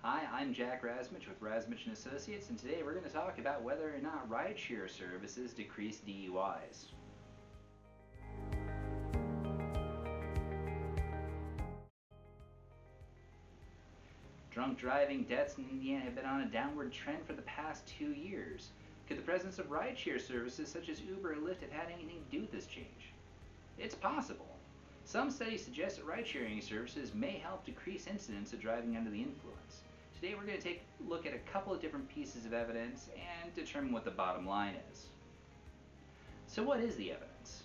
Hi, I'm Jack Razmich with Razmich & Associates, and today we're going to talk about whether or not rideshare services decrease DUIs. Drunk driving deaths in Indiana have been on a downward trend for the past 2 years. Could the presence of rideshare services such as Uber or Lyft have had anything to do with this change? It's possible. Some studies suggest that ride-sharing services may help decrease incidents of driving under the influence. Today we're going to take a look at a couple of different pieces of evidence and determine what the bottom line is. So what is the evidence?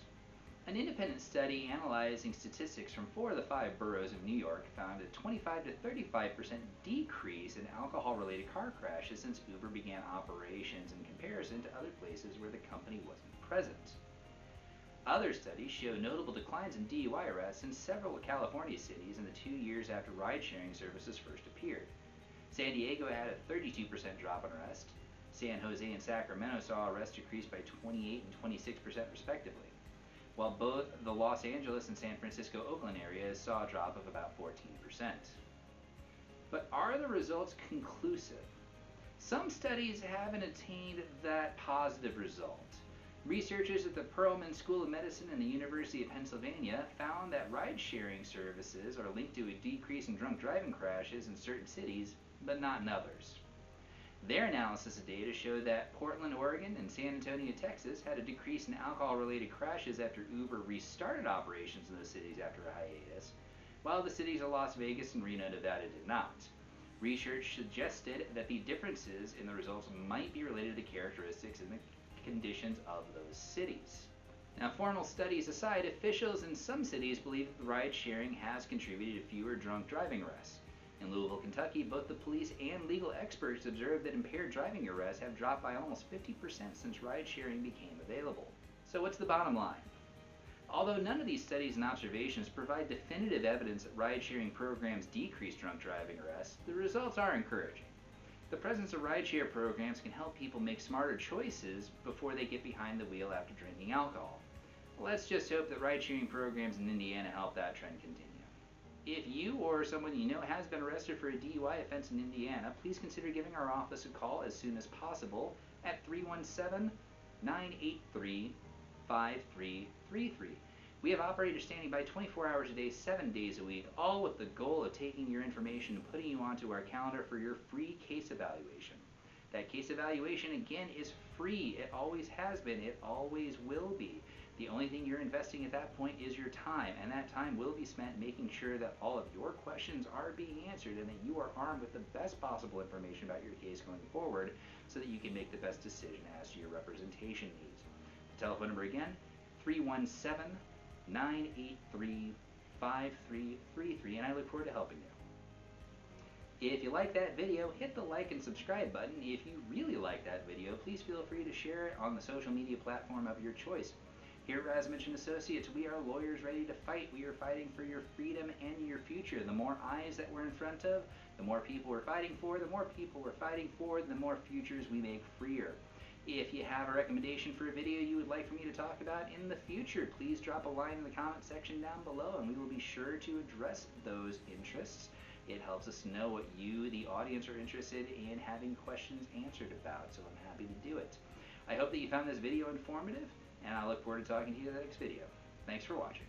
An independent study analyzing statistics from 4 of the 5 boroughs of New York found a 25 to 35% decrease in alcohol-related car crashes since Uber began operations in comparison to other places where the company wasn't present. Other studies show notable declines in DUI arrests in several California cities in the 2 years after ride-sharing services first appeared. San Diego had a 32% drop in arrests. San Jose and Sacramento saw arrests decrease by 28 and 26% respectively, while both the Los Angeles and San Francisco-Oakland areas saw a drop of about 14%. But are the results conclusive? Some studies haven't attained that positive result. Researchers at the Perelman School of Medicine and the University of Pennsylvania found that ride-sharing services are linked to a decrease in drunk driving crashes in certain cities, but not in others. Their analysis of data showed that Portland, Oregon and San Antonio, Texas had a decrease in alcohol-related crashes after Uber restarted operations in those cities after a hiatus, while the cities of Las Vegas and Reno, Nevada did not. Research suggested that the differences in the results might be related to characteristics in the conditions of those cities. Now, formal studies aside, officials in some cities believe that the ride-sharing has contributed to fewer drunk driving arrests. In Louisville, Kentucky, both the police and legal experts observed that impaired driving arrests have dropped by almost 50% since ride-sharing became available. So what's the bottom line? Although none of these studies and observations provide definitive evidence that ride-sharing programs decrease drunk driving arrests, the results are encouraging. The presence of rideshare programs can help people make smarter choices before they get behind the wheel after drinking alcohol. Let's just hope that ride-sharing programs in Indiana help that trend continue. If you or someone you know has been arrested for a DUI offense in Indiana, please consider giving our office a call as soon as possible at 317-983-5333. We have operators standing by 24 hours a day, 7 days a week, all with the goal of taking your information and putting you onto our calendar for your free case evaluation. That case evaluation, again, is free. It always has been. It always will be. The only thing you're investing at that point is your time, and that time will be spent making sure that all of your questions are being answered and that you are armed with the best possible information about your case going forward so that you can make the best decision as to your representation needs. The telephone number again, 317-983-5333, and I look forward to helping you. If you like that video, hit the like and subscribe button. If you really like that video, please feel free to share it on the social media platform of your choice. Here at Razmich & Associates, we are lawyers ready to fight. We are fighting for your freedom and your future. The more eyes that we're in front of, the more people we're fighting for. The more people we're fighting for, the more futures we make freer. If you have a recommendation for a video you would like for me to talk about in the future, please drop a line in the comment section down below and we will be sure to address those interests. It helps us know what you, the audience, are interested in having questions answered about, so I'm happy to do it. I hope that you found this video informative, and I look forward to talking to you in the next video. Thanks for watching.